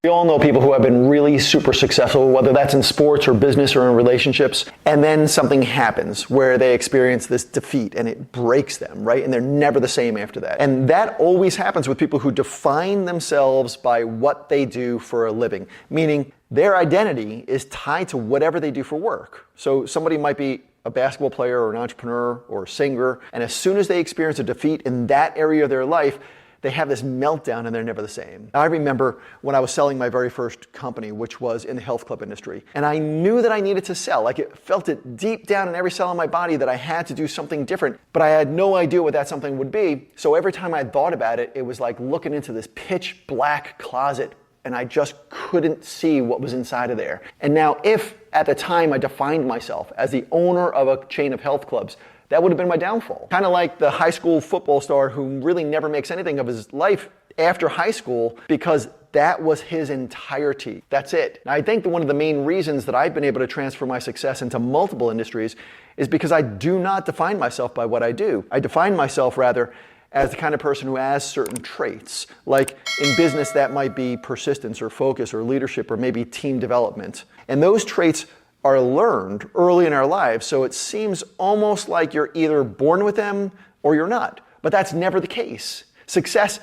We all know people who have been really super successful, whether that's in sports or business or in relationships, and then something happens where they experience this defeat and it breaks them, right? And they're never the same after that. And that always happens with people who define themselves by what they do for a living, meaning their identity is tied to whatever they do for work. So somebody might be a basketball player or an entrepreneur or a singer, and as soon as they experience a defeat in that area of their life, they have this meltdown and they're never the same. I remember when I was selling my very first company, which was in the health club industry, and I knew that I needed to sell. Like, it felt it deep down in every cell in my body that I had to do something different, but I had no idea what that something would be. So every time I thought about it, it was like looking into this pitch black closet, and I just couldn't see what was inside of there. And now, if at the time I defined myself as the owner of a chain of health clubs, that would have been my downfall. Kind of like the high school football star who really never makes anything of his life after high school because that was his entirety. That's it. And I think that one of the main reasons that I've been able to transfer my success into multiple industries is because I do not define myself by what I do. I define myself rather as the kind of person who has certain traits. Like in business, that might be persistence or focus or leadership or maybe team development. And those traits are learned early in our lives, so it seems almost like you're either born with them or you're not. But that's never the case. Success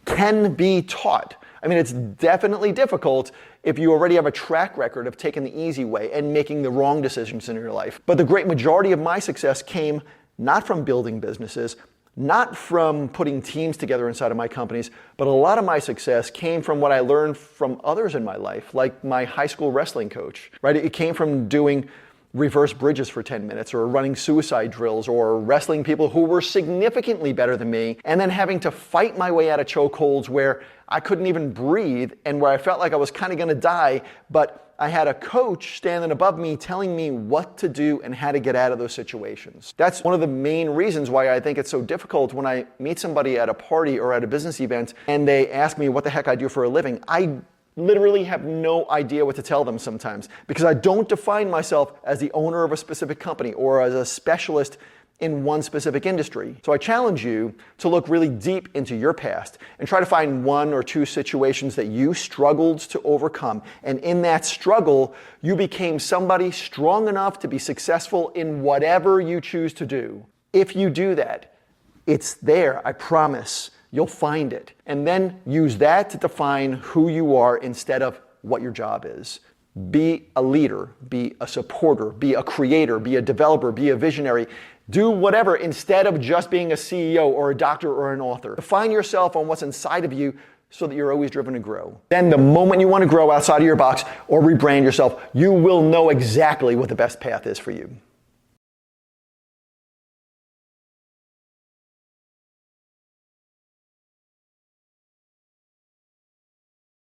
can be taught. I mean, it's definitely difficult if you already have a track record of taking the easy way and making the wrong decisions in your life. But the great majority of my success came not from building businesses, not from putting teams together inside of my companies, but a lot of my success came from what I learned from others in my life, like my high school wrestling coach, right? It came from doing reverse bridges for 10 minutes or running suicide drills or wrestling people who were significantly better than me, and then having to fight my way out of chokeholds where I couldn't even breathe and where I felt like I was kind of going to die, but I had a coach standing above me telling me what to do and how to get out of those situations. That's one of the main reasons why I think it's so difficult when I meet somebody at a party or at a business event and they ask me what the heck I do for a living. I literally have no idea what to tell them sometimes because I don't define myself as the owner of a specific company or as a specialist in one specific industry. So I challenge you to look really deep into your past and try to find one or two situations that you struggled to overcome. And in that struggle, you became somebody strong enough to be successful in whatever you choose to do. If you do that, it's there, I promise. You'll find it. And then use that to define who you are instead of what your job is. Be a leader, be a supporter, be a creator, be a developer, be a visionary. Do whatever instead of just being a CEO or a doctor or an author. Define yourself on what's inside of you so that you're always driven to grow. Then the moment you want to grow outside of your box or rebrand yourself, you will know exactly what the best path is for you.